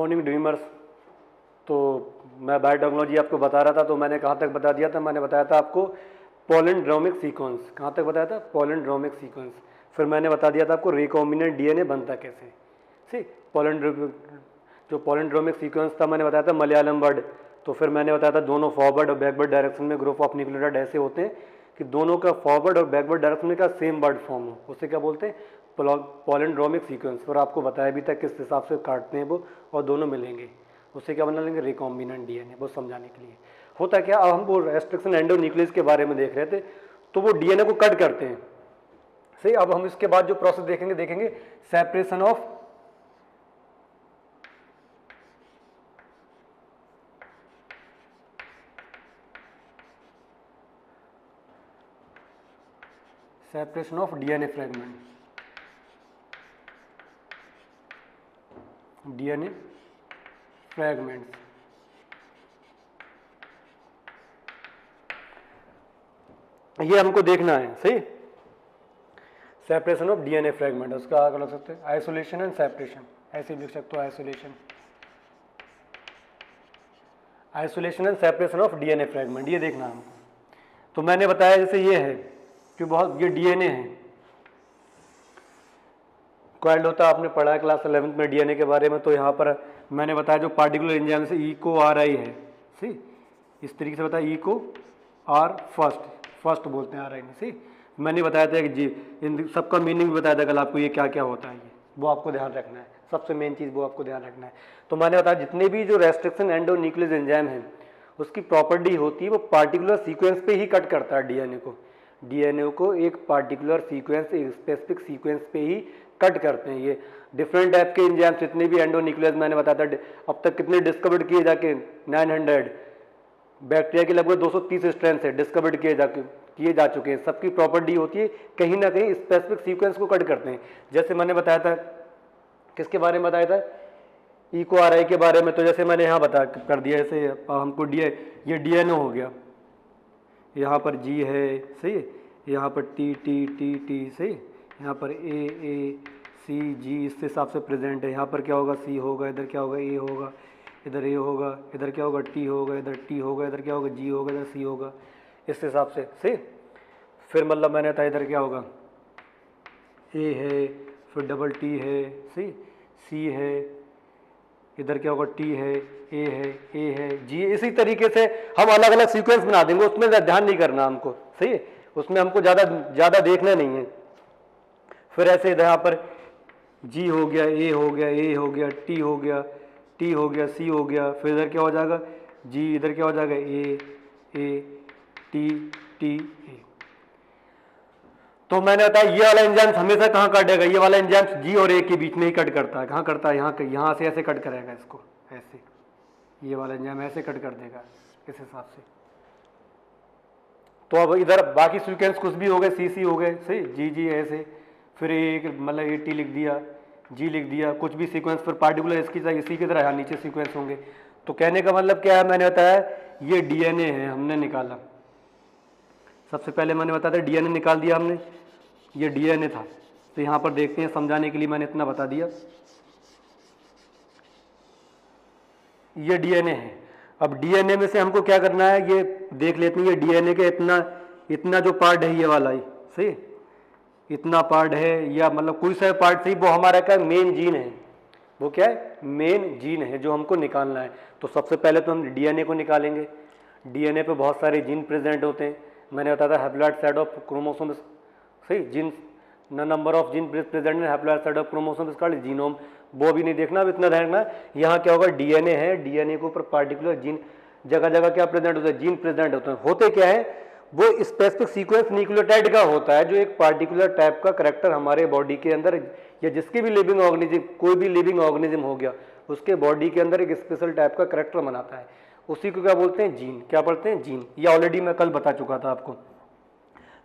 Morning dreamers. तो मैं biotechnology आपको बता रहा था, तो मैंने कहाँ तक बता दिया था, मैंने बताया था आपको पॉलिंड्रोमिक सीक्वेंस, कहाँ तक बताया था, पॉलिंड्रोमिक सीक्वेंस। फिर मैंने बता दिया था आपको रिकॉम्बिनेंट डीएनए बनता कैसे, ठीक। जो पॉलिंड्रोमिक सीक्वेंस था मैंने बताया था मलयालम वर्ड। तो फिर मैंने बताया था दोनों फॉरवर्ड और बैकवर्ड डायरेक्शन में ग्रुप ऑफ न्यूक्लियोटाइड ऐसे होते हैं कि दोनों का फॉरवर्ड और बैकवर्ड डायरेक्शन में का सेम वर्ड फॉर्म हो, उसे क्या बोलते हैं, पॉलिंड्रोमिक सीक्वेंस। और आपको बताया भी था किस हिसाब से काटते हैं वो, और दोनों मिलेंगे, उससे क्या बना लेंगे, रिकॉम्बिनेंट डीएनए। वो समझाने के लिए होता क्या, अब हम वो रेस्ट्रिक्शन एंडोन्यूक्लियस के बारे में देख रहे थे, तो वो डीएनए को कट करते हैं, सही। अब हम इसके बाद जो प्रोसेस देखेंगे separation of DNA fragment, DNA fragments. ये हमको देखना है, सही। सेपरेशन ऑफ डीएनए फ्रेगमेंट, उसका आगे लग सकते हैं आइसोलेशन एंड सेपरेशन, ऐसे लिख सकते हो, isolation and separation of DNA fragment, ये देखना हमको। तो मैंने बताया जैसे ये है कि बहुत ये डीएनए है, कॉइल्ड होता है, आपने पढ़ा है क्लास 11th में डीएनए के बारे में। तो यहाँ पर मैंने बताया जो पार्टिकुलर एंजाइम से इको आर आई है, सही, इस तरीके से बताया, इको आर फर्स्ट बोलते हैं आर आई में, सही। मैंने बताया था कि जी इन सबका मीनिंग भी बताया था कल आपको, ये क्या क्या होता है, ये वो आपको ध्यान रखना है, सबसे मेन चीज़ वो आपको ध्यान रखना है। तो मैंने बताया जितने भी जो रेस्ट्रिक्शन एंडोन्यूक्लियस एंजाइम है उसकी प्रॉपर्टी होती है वो पार्टिकुलर सीक्वेंस पे ही कट करता है डीएनए को एक पार्टिकुलर सीक्वेंस, एक स्पेसिफिक सीक्वेंस पे ही कट करते हैं। ये डिफरेंट टाइप के एंजाइम्स जितने भी एंडोन्यूक्लियस मैंने बताया था, अब तक कितने डिस्कवर्ड किए जाके 900, बैक्टीरिया के लगभग 230 स्ट्रेंथ है डिस्कवर्ड किए जा चुके हैं। सबकी प्रॉपर्टी होती है कहीं ना कहीं स्पेसिफिक सीक्वेंस को कट करते हैं। जैसे मैंने बताया था, किसके बारे में बताया था, इको आर आई के बारे में। तो जैसे मैंने यहाँ बता कर दिया, जैसे हमको ये डीएनए हो गया, यहाँ पर जी है, सही है, यहाँ पर टी टी टी टी, सही, यहाँ पर ए सी जी इस हिसाब से प्रेजेंट है। यहाँ पर क्या होगा, सी होगा, इधर क्या होगा, ए होगा, इधर ए होगा, इधर क्या होगा, टी होगा, इधर टी होगा, इधर क्या होगा, जी होगा, इधर सी होगा, इस हिसाब से, सही। फिर मतलब मैंने बताया इधर क्या होगा, ए है, फिर डबल टी है, सही, सी है, इधर क्या होगा, टी है, ए है, जी। इसी तरीके से हम अलग अलग सीक्वेंस बना देंगे, उसमें ध्यान नहीं करना हमको, सही है, उसमें हमको ज़्यादा देखना नहीं है। फिर ऐसे इधर यहाँ पर जी हो गया, ए हो गया, ए हो गया, टी हो गया, सी हो गया, फिर इधर क्या हो जाएगा, जी, इधर क्या हो जाएगा, ए टी ए। तो मैंने बताया ये वाला एंजाइम हमेशा कहाँ काटेगा, ये वाला एंजाइम जी और ए के बीच में ही कट करता है। कहाँ करता है, यहाँ से ऐसे कट करेगा इसको, ऐसे, ये वाला एंजाइम ऐसे कट कर देगा इस हिसाब से। तो अब इधर बाकी सीक्वेंस कुछ भी हो गए, सी हो गए, सही, जी ऐसे, फिर एक मतलब ए टी लिख दिया, जी लिख दिया, कुछ भी सीक्वेंस, फिर पार्टिकुलर इसी की तरह यहाँ नीचे सीक्वेंस होंगे। तो कहने का मतलब क्या है, मैंने बताया ये डीएनए है, हमने निकाला। सबसे पहले मैंने बताया था डीएनए निकाल दिया हमने, ये डीएनए था। तो यहाँ पर देखते हैं, समझाने के लिए मैंने इतना बता दिया, ये डीएनए है। अब डीएनए में से हमको क्या करना है, ये देख लेते हैं, ये डीएनए के इतना जो पार्ट है, ये वाला ही, सही, इतना पार्ट है, या मतलब कोई सा पार्ट सही, वो हमारा क्या मेन जीन है, वो क्या है, मेन जीन है जो हमको निकालना है। तो सबसे पहले तो हम डीएनए को निकालेंगे। डीएनए पे बहुत सारे जीन प्रेजेंट होते हैं, मैंने बताया था हैप्लॉइड साइड ऑफ क्रोमोसोम, सही, gene number of gene present in haploid side of chromosome is called genome. वो भी नहीं देखना, अब इतना ध्यान रखना, यहाँ क्या होगा, डीएनए है, डीएनए के ऊपर पार्टिकुलर जीन, जगह जगह क्या प्रेजेंट होता है, जीन प्रेजेंट होते हैं। होते क्या है, वो स्पेसिफिक सीक्वेंस न्यूक्लियोटाइड का होता है, जो एक पार्टिकुलर टाइप का करैक्टर हमारे बॉडी के अंदर, या जिसकी भी लिविंग ऑर्गेनिज्म, कोई भी लिविंग ऑर्गेनिज्म हो गया, उसके बॉडी के अंदर एक स्पेशल टाइप का करैक्टर बनाता है, उसी को क्या बोलते हैं, जीन। क्या बोलते हैं, जीन। ये ऑलरेडी मैं कल बता चुका था आपको।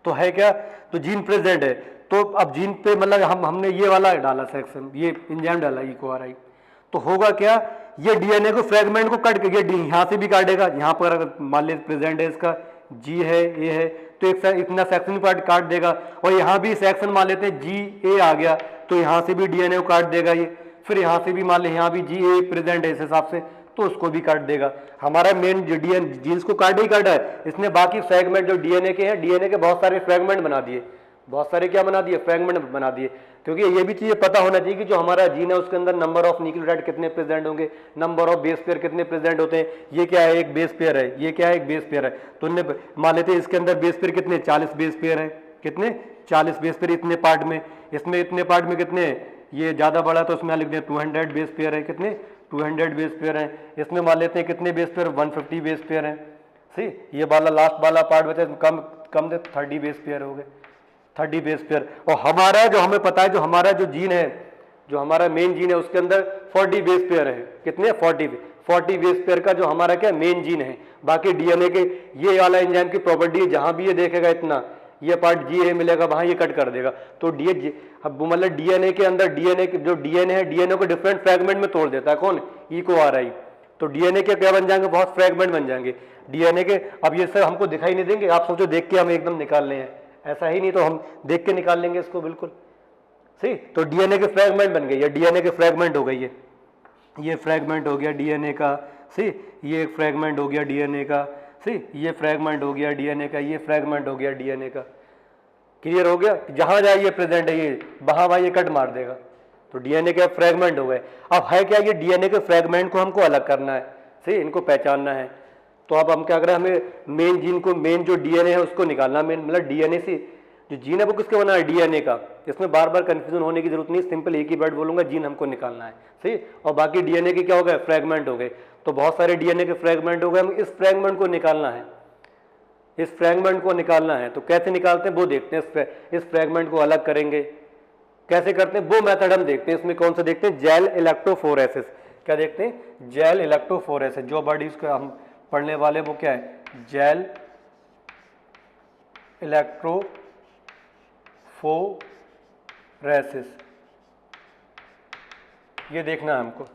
तो है क्या, तो जीन प्रेजेंट है। तो अब जीन पे मतलब हमने ये वाला डाला सेक्शन, ये एंजाइम डाला इको आर आई, तो होगा क्या, ये डीएनए को फ्रेगमेंट को कट के यहाँ से भी काटेगा, यहाँ पर अगर मान लीजिए प्रेजेंट है इसका जी है, ए है, तो एक इतना सेक्शन पार्ट काट देगा। और यहाँ भी सेक्शन मान लेते हैं जी ए आ गया, तो यहाँ से भी डीएनए को काट देगा ये, फिर यहाँ से भी मान लें यहाँ भी GA प्रेजेंट है इस हिसाब से, तो उसको भी काट देगा। हमारा मेन जो DNA जीन्स को काट ही काटा है, इसने बाकी फ्रेगमेंट जो DNA के हैं, DNA के बहुत सारे फ्रेगमेंट बना दिए, बहुत सारे क्या बना दिए, फ्रेगमेंट बना दिए। क्योंकि ये भी चीज़ें पता होना चाहिए कि जो हमारा जीन है उसके अंदर नंबर ऑफ न्यूक्लियोटाइड कितने प्रेजेंट होंगे, नंबर ऑफ बेस पेयर कितने प्रेजेंट होते हैं। ये क्या है, एक बेस पेयर है, ये क्या है, एक बेस पेयर है। तो उन्हें मान लेते हैं इसके अंदर बेस पेयर कितने, 40 बेस पेयर है, कितने, 40 बेस पेयर इतने पार्ट में, इसमें इतने पार्ट में कितने, ये ज़्यादा बड़ा तो उसमें लिख दें 200 बेस पेयर है, कितने, 200 बेस पेयर है। इसमें मान लेते हैं कितने बेस पेयर, 150 बेस पेयर है। सी ये वाला लास्ट वाला पार्ट बचा कम दे 30 बेस पेयर हो गए, 30 बेस पेयर। और हमारा जो हमें पता है जो हमारा जो जीन है, जो हमारा मेन जीन है उसके अंदर 40 बेस पेयर है, कितने, 40 बेस पेयर का जो हमारा क्या मेन जीन है। बाकी DNA के ये वाला एंजाइम की प्रॉपर्टी है, जहां भी ये देखेगा इतना ये पार्ट GA मिलेगा वहां ये कट कर देगा। तो अब मतलब DNA के अंदर DNA जो DNA है, DNA को डिफरेंट फ्रेगमेंट में तोड़ देता है कौन, EcoRI। तो DNA के क्या बन जाएंगे, बहुत फ्रेगमेंट बन जाएंगे DNA के। अब ये सब हमको दिखाई नहीं देंगे, आप सोचो देख के हम एकदम निकाल रहे हैं, ऐसा ही नहीं, तो हम देख के निकाल लेंगे इसको बिल्कुल। सही, तो DNA के फ्रेगमेंट बन गए, ये DNA के फ्रेगमेंट हो गई है, ये फ्रेगमेंट हो गया DNA का। सही, ये एक फ्रेगमेंट हो गया DNA का। सही, ये फ्रेगमेंट हो गया DNA का, ये फ्रेगमेंट हो गया DNA का। क्लियर हो गया, जहां जाए ये प्रेजेंट है, ये वहां ये कट मार देगा। तो DNA के फ्रेगमेंट हो गए। अब है क्या, ये DNA के फ्रेगमेंट को हमको अलग करना है, सही, इनको पहचानना है। तो अब हम क्या करें, हमें मेन जीन को, मेन जो DNA है उसको निकालना। मेन मतलब DNA से जो जीन है वो किसके बना है, DNA का। इसमें बार बार कंफ्यूजन होने की जरूरत नहीं, सिंपल एक ही वर्ड बोलूंगा, जीन हमको निकालना है, सही। और बाकी DNA के क्या हो गए, फ्रेगमेंट हो गए। तो बहुत सारे DNA के फ्रेगमेंट हो गए, हम इस फ्रेगमेंट को निकालना है, इस फ्रेगमेंट को निकालना है। तो कैसे निकालते हैं वो देखते हैं, इस फ्रेगमेंट को अलग करेंगे, कैसे करते हैं वो मेथड हम देखते हैं। इसमें कौन सा देखते हैं, जेल इलेक्ट्रोफोरेसिस। क्या देखते हैं, जेल इलेक्ट्रोफोरेसिस। जो वर्ड इसको हम पढ़ने वाले वो क्या है, जेल इलेक्ट्रोफोरेसिस, ये देखना है हमको।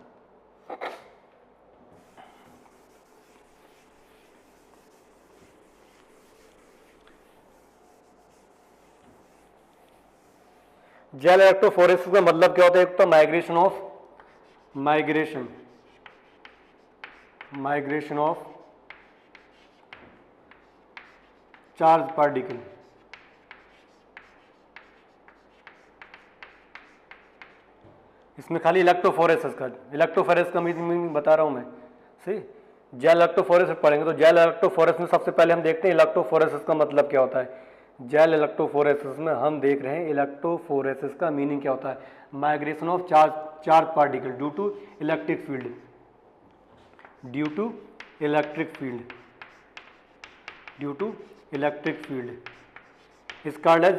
जेल इलेक्ट्रोफोरेसिस का मतलब क्या होता है, एक तो माइग्रेशन ऑफ चार्ज पार्टिकल। इसमें खाली इलेक्ट्रोफोरेसिस का मीनिंग बता रहा हूं मैं, सही। जेल इलेक्ट्रोफोरेसिस पढ़ेंगे तो जेल इलेक्ट्रोफोरेसिस में सबसे पहले हम देखते हैं इलेक्ट्रोफोरेसिस का मतलब क्या होता है। जेल इलेक्ट्रोफोरेसिस में हम देख रहे हैं इलेक्ट्रोफोरेसिस का मीनिंग क्या होता है, migration of charge particle due to electric field, is called as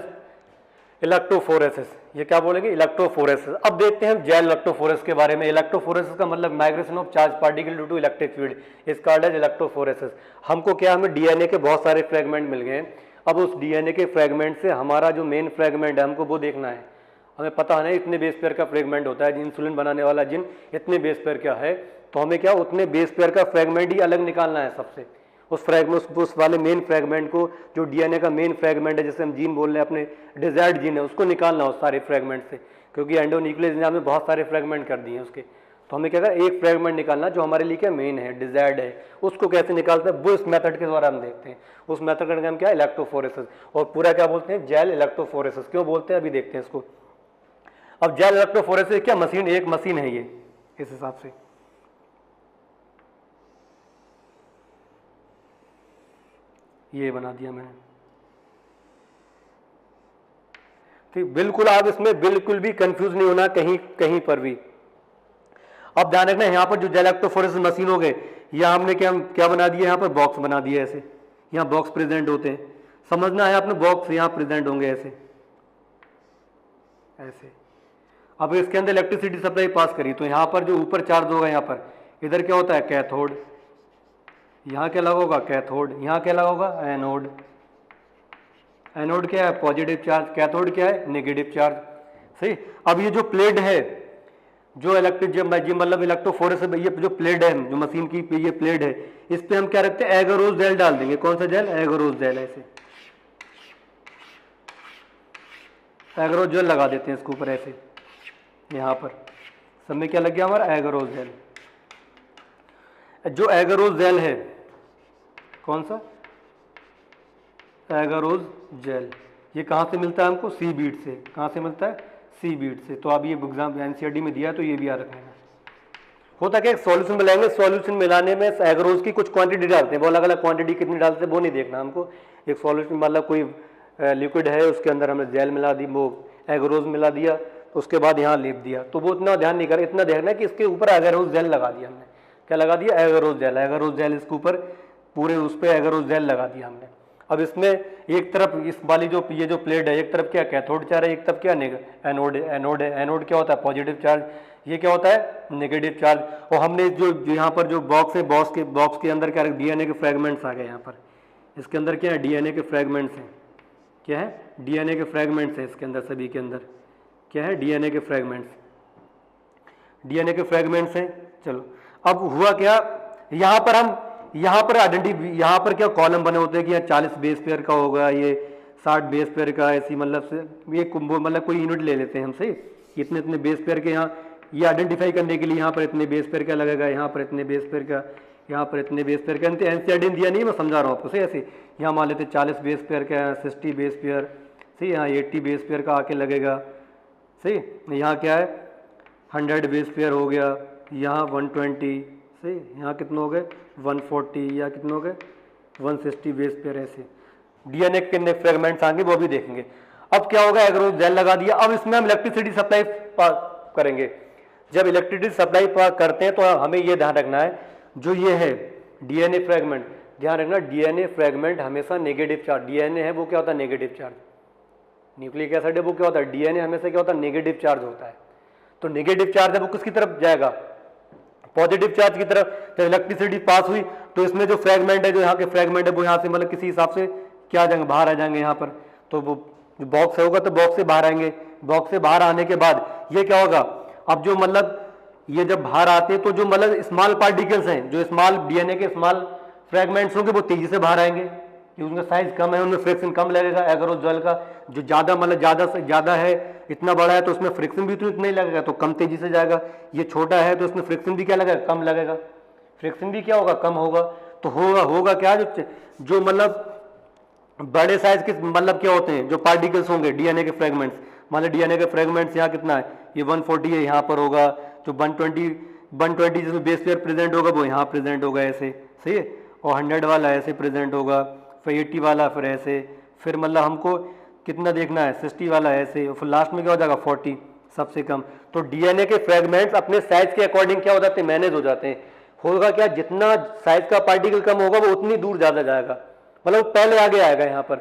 electrophoresis. ये क्या बोलेंगे, इलेक्ट्रोफोरेसिस। अब देखते हैं हम जेल इलेक्ट्रोफोरेसिस के बारे में। इलेक्ट्रोफोरेसिस का मतलब migration of charge particle due to electric field, is called as electrophoresis. हमको क्या, हमें DNA के बहुत सारे फ्रेगमेंट मिल गए। अब उस DNA के फ्रेगमेंट से हमारा जो मेन फ्रेगमेंट है हमको वो देखना है। हमें पता है ना इतने बेस पेयर का फ्रेगमेंट होता है, इंसुलिन बनाने वाला जिन इतने बेस पेयर का है, तो हमें क्या उतने बेस पेयर का फ्रेगमेंट ही अलग निकालना है सबसे। उस फ्रेगमेंट, उस वाले मेन फ्रेगमेंट को, जो DNA का मेन फ्रेगमेंट है, जैसे हम जीन बोल रहे हैं अपने डिजायर्ड जीन है, उसको निकालना उस सारे फ्रेगमेंट से। क्योंकि एंडोन्यूक्लियस एंजाइम में बहुत सारे फ्रेगमेंट कर दिए हैं उसके, तो हमें क्या करना, एक फ्रेगमेंट निकालना जो हमारे लिए क्या मेन है, डिजायर्ड है। उसको कैसे निकालते हैं वो इस मेथड के द्वारा हम देखते हैं। उस मेथड का नाम क्या है, इलेक्ट्रोफोरेसिस। और पूरा क्या बोलते हैं, जेल इलेक्ट्रोफोरेसिस। क्यों बोलते हैं अभी देखते हैं इसको। अब जेल इलेक्ट्रोफोरेसिस क्या मशीन, एक मशीन है ये, इस हिसाब से। ये बना दिया मैंने, ठीक। बिल्कुल आप इसमें बिल्कुल भी कंफ्यूज नहीं होना कहीं पर भी। अब ध्यान रखना, यहाँ पर जो जेल इलेक्ट्रोफोरेसिस मशीन हो गए, यहाँ हमने क्या बना दिया, यहाँ पर बॉक्स बना दिया ऐसे, यहाँ बॉक्स प्रेजेंट होते हैं। समझना है आपने, बॉक्स यहाँ प्रेजेंट होंगे ऐसे ऐसे। अब इसके अंदर इलेक्ट्रिसिटी सप्लाई पास करी, तो यहाँ पर जो ऊपर चार्ज होगा, यहाँ पर इधर क्या होता है, कैथोड। यहाँ क्या लगा होगा, कैथोड। यहाँ क्या लगा होगा, एनोड। एनोड क्या है, पॉजिटिव चार्ज। कैथोड क्या है, नेगेटिव चार्ज, सही। अब ये जो प्लेट है, जो मतलब इलेक्ट्रोफोरेसिस, ये जो प्लेट है, जो मशीन की ये प्लेट है, इस पे हम क्या रखते हैं, एगरोस जेल डाल देंगे। कौन सा जेल, एगरोस जेल। ऐसे एगरोस जेल लगा देते हैं इसके ऊपर ऐसे, यहाँ पर, सब में क्या लग गया हमारा एगरोजेल। जो एगरोज जेल है, कौन सा एगरोज जेल, ये कहाँ से मिलता है हमको, सी बीट से। कहाँ से मिलता है, सी बीट से। तो अब ये एग्जाम एनसीईआरटी में दिया है तो ये भी याद रखना। होता क्या, एक सॉल्यूशन मिलाएंगे, सॉल्यूशन मिलाने में एगरोज की कुछ क्वांटिटी डालते हैं, वो अलग अलग क्वांटिटी कितनी डालते हैं वो नहीं देखना हमको। एक सॉल्यूशन मतलब कोई लिक्विड है, उसके अंदर हमने जेल मिला दी, वो एगरोज मिला दिया, तो उसके बाद यहाँ लेप दिया, तो वो इतना ध्यान नहीं कर, इतना देखना है कि इसके ऊपर एगरोज जेल लगा दिया हमने। क्या लगा दिया, एगरोज जेल। एगरोज जेल इसके ऊपर पूरे उस पर एगरोज जेल लगा दिया हमने। अब इसमें एक तरफ इस वाली जो ये जो प्लेट है, एक तरफ क्या कैथोड चार्ज है, एक तरफ क्या एनोड है। एनोड है, एनोड क्या होता है, पॉजिटिव चार्ज, ये क्या होता है, नेगेटिव चार्ज। और हमने जो यहाँ पर जो बॉक्स है, बॉक्स के अंदर क्या है, डीएनए के फ्रेगमेंट्स आ गए यहाँ पर। इसके अंदर क्या है, डीएनए के फ्रेगमेंट्स हैं। क्या है, डीएनए के फ्रेगमेंट्स है इसके अंदर, सभी के अंदर क्या है, डीएनए के फ्रेगमेंट्स, डीएनए के फ्रेगमेंट्स हैं। चलो अब हुआ क्या, यहाँ पर हम यहाँ पर क्या कॉलम बने होते हैं कि यहाँ 40 बेस पेयर का होगा, ये 60 बेस पेयर का, ऐसी मतलब से ये मतलब कोई यूनिट ले लेते हैं हम, सही, इतने इतने बेस पेयर के। यहाँ ये आइडेंटिफाई करने के लिए यहाँ पर इतने बेस पेयर का लगेगा, यहाँ पर इतने बेस पेयर का, यहाँ पर इतने बेस पेयर का। एनसीईआरटी दिया नहीं, मैं समझा रहा हूँ आपको, सही। ऐसे यहाँ मान लेते 40 बेस पेयर का, 60 बेस पेयर, सही, यहाँ 80 बेस पेयर का आके लगेगा, सही। यहाँ क्या है, 100 बेस पेयर हो गया, यहाँ 120, सही, यहाँ कितने हो गए 140, या कितने हो गए 160 बेस पेयर। ऐसे डीएनए के कितने फ्रेगमेंट्स आएंगे वो भी देखेंगे। अब क्या होगा, एगरोज जेल लगा दिया। अब इसमें हम इलेक्ट्रिसिटी सप्लाई करेंगे। जब इलेक्ट्रिसिटी सप्लाई करते हैं तो हमें ये ध्यान रखना है, जो ये है डीएनए फ्रेगमेंट, ध्यान रखना डीएनए फ्रेगमेंट हमेशा नेगेटिव चार्ज, डीएनए है वो क्या होता है, नेगेटिव चार्ज। न्यूक्लिक एसिड है वो क्या होता है, डीएनए हमेशा क्या होता है, नेगेटिव चार्ज होता है। तो नेगेटिव चार्ज है वो किसकी तरफ जाएगा, पॉजिटिव चार्ज की तरफ। जब इलेक्ट्रिसिटी पास हुई तो इसमें जो फ्रेगमेंट है, जो यहाँ के फ्रेगमेंट है वो यहाँ से मतलब किसी हिसाब से क्या आ जाएंगे, बाहर आ जाएंगे यहाँ पर। तो वो जो बॉक्स होगा तो बॉक्स से बाहर आएंगे। बॉक्स से बाहर आने के बाद ये क्या होगा, अब जो मतलब ये जब बाहर आते हैं तो जो मतलब स्मॉल पार्टिकल्स हैं, जो स्मॉल डीएनए के स्मॉल फ्रेगमेंट्स होंगे वो तेजी से बाहर आएंगे, क्योंकि उनका साइज कम है, उनमें फ्रिक्शन कम लगेगा। एगरोज जेल का जो ज़्यादा मतलब ज़्यादा से ज़्यादा है, इतना बड़ा है तो उसमें फ्रिक्शन भी तो इतना ही लगेगा, तो कम तेजी से जाएगा। ये छोटा है तो उसमें फ्रिक्शन भी क्या लगेगा, कम लगेगा, फ्रिक्शन भी क्या होगा, कम होगा। तो होगा क्या, जो मतलब बड़े साइज के मतलब क्या होते हैं, जो पार्टिकल्स होंगे डीएनए के फ्रेगमेंट्स, मतलब डीएनए के फ्रेगमेंट्स यहाँ कितना है, ये 140 है, यहाँ पर होगा। जो 120 जिसमें बेस पेयर प्रेजेंट होगा वो यहाँ प्रेजेंट होगा, ऐसे, सही है। और 100 वाला ऐसे प्रेजेंट होगा, फिर 80 वाला फिर ऐसे, फिर मतलब हमको कितना देखना है, 60 वाला ऐसे, और फिर लास्ट में क्या हो जाएगा 40, सबसे कम। तो डीएनए के फ्रेगमेंट्स अपने साइज के अकॉर्डिंग क्या हो जाते हैं, मैनेज हो जाते हैं। होगा क्या, जितना साइज का पार्टिकल कम होगा वो उतनी दूर ज़्यादा जाएगा, मतलब पहले आगे आएगा यहाँ पर,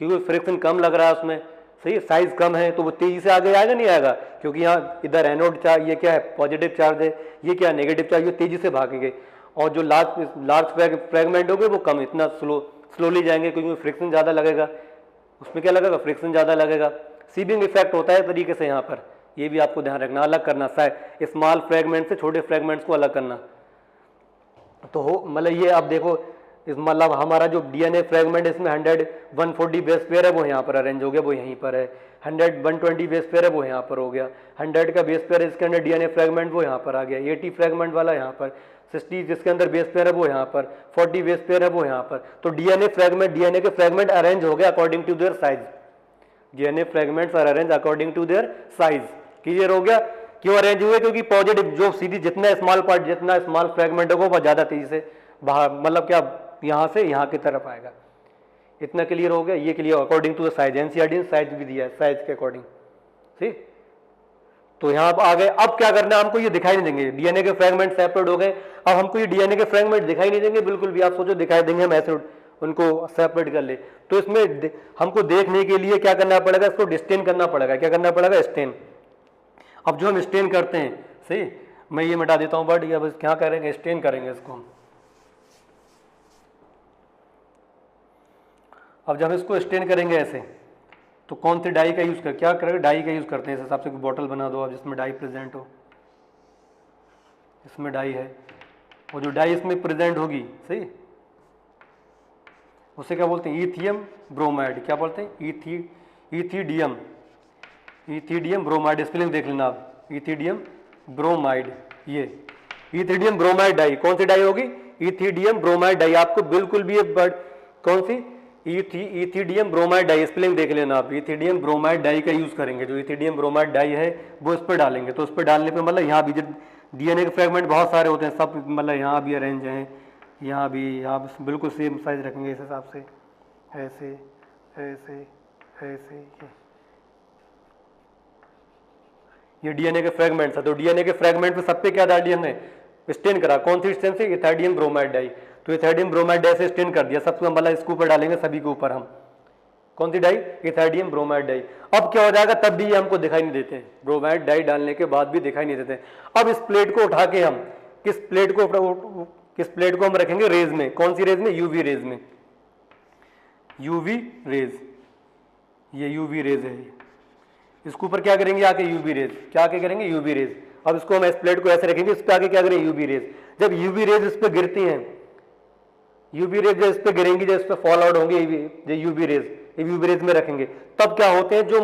क्योंकि फ्रिक्शन कम लग रहा है उसमें, सही, साइज कम है तो वो तेजी से आगे आएगा, नहीं आएगा, क्योंकि यहाँ इधर एनोड चार्ज, ये क्या है पॉजिटिव चार्ज है, ये क्या नेगेटिव चार्ज, ये तेजी से भागेंगे। और जो लार्ज फ्रेगमेंट होंगे वो कम, इतना स्लोली जाएंगे, क्योंकि फ्रिक्शन ज़्यादा लगेगा, उसमें क्या लगेगा, फ्रिक्शन ज़्यादा लगेगा। सीबिंग इफेक्ट होता है तरीके से यहाँ पर, ये भी आपको ध्यान रखना, अलग करना, स्मॉल फ्रेगमेंट से छोटे फ्रेगमेंट्स को अलग करना। तो हो मतलब ये आप देखो, इस मतलब हमारा जो डीएनए फ्रेगमेंट इसमें 100 140 बेस पेयर है वो यहाँ पर अरेंज हो गया, वो यहीं पर है। 100 120 बेस पेयर है वो यहाँ पर हो गया। 100 का बेस पेयर है इसके अंदर डीएनए फ्रेगमेंट वो यहाँ पर आ गया। 80 फ्रेगमेंट वाला यहाँ पर, 60 जिसके अंदर बेस पेयर है वो यहाँ पर, 40 बेस पेयर है वो यहाँ पर। तो डीएनए के फ्रेगमेंट अरेंज हो गया according to their size. DNA fragments are arrange according to their size. Clear हो गया, क्यों अरेंज हुए, क्योंकि पॉजिटिव जो सीधी जितना स्मॉल फ्रेगमेंट होगा वो ज्यादा तेजी से बाहर, मतलब क्या यहाँ से यहाँ की तरफ आएगा। इतना क्लियर हो गया, ये clear according to the size. NCERT ने साइज भी दिया है, साइज के अकॉर्डिंग, ठीक। तो यहाँ आ गए, अब क्या करना है हमको, ये दिखाई नहीं देंगे, डीएनए के फ्रेगमेंट सेपरेट हो गए। अब हमको ये डीएनए के फ्रेगमेंट दिखाई नहीं देंगे बिल्कुल भी, आप सोचो दिखाई देंगे, हम ऐसे उनको सेपरेट कर ले। तो इसमें हमको देखने के लिए क्या करना पड़ेगा, इसको डिस्टेन करना पड़ेगा। क्या करना पड़ेगा, स्टेन। अब जो हम स्टेन करते हैं, सही, मैं ये मिटा देता हूँ बट ये बस क्या करेंगे, स्टेन करेंगे इसको हम। अब जब इसको स्टेन करेंगे ऐसे, तो कौन सी डाई का यूज कर, क्या करेंगे, डाई का यूज करते हैं। इस हिसाब से बॉटल बना दो आप जिसमें डाई प्रेजेंट हो, इसमें डाई है, और जो डाई इसमें प्रेजेंट होगी, सही, उसे क्या बोलते हैं, इथियम ब्रोमाइड। क्या बोलते हैं, इथिडियम ब्रोमाइड। स्पेलिंग देख लेना आप, इथिडियम ब्रोमाइड, ये इथिडियम ब्रोमाइड डाई, कौन सी डाई होगी? Ethidium bromide dye. आपको बिल्कुल भी कौन सी? इथिडियम ब्रोमाइड डाई, स्पेलिंग देख लेना आप। इथिडियम ब्रोमाइड डाई का यूज करेंगे, जो इथिडियम ब्रोमाइड डाई है वो इस पर डालेंगे। तो उस पर डालने पे मतलब यहाँ भी जब डीएनए के फ्रेगमेंट बहुत सारे होते हैं, सब मतलब यहाँ भी अरेंज हैं, यहाँ भी, यहाँ बिल्कुल सेम साइज रखेंगे इस हिसाब से, ऐसे ऐसे ऐसे। ये डीएनए के फ्रेगमेंट्स है। तो डीएनए के फ्रेगमेंट पे सब पे क्या डाल दिया हमने? स्टेन करा। कौन सी स्टेन से? Ethidium bromide dye. तो इथिडियम ब्रोमाइड डाई से स्टेन कर दिया। सबसे मतलब इसके ऊपर डालेंगे, सभी के ऊपर हम। कौन सी डाई? Ethidium bromide dye. अब क्या हो जाएगा? तब भी ये हमको दिखाई नहीं देते हैं, ब्रोमाइड डाई डालने के बाद भी दिखाई नहीं देते। अब इस प्लेट को उठा के हम किस प्लेट को हम रखेंगे? रेज में। कौन सी रेज में? यूवी रेज में। यूवी रेज, ये यूवी रेज है। इसके ऊपर क्या करेंगे? आके यूवी रेज, क्या करेंगे? UV rays. अब इसको हम इस प्लेट को ऐसे रखेंगे, इस पे आके क्या करेंगे? UV rays. जब यूवी रेज इस पे गिरती हैं, यूवी रेज जब इस पे गिरेंगी, जब इस पे फॉल आउट होंगे यूवी रेज में रखेंगे, तब क्या होते हैं? जो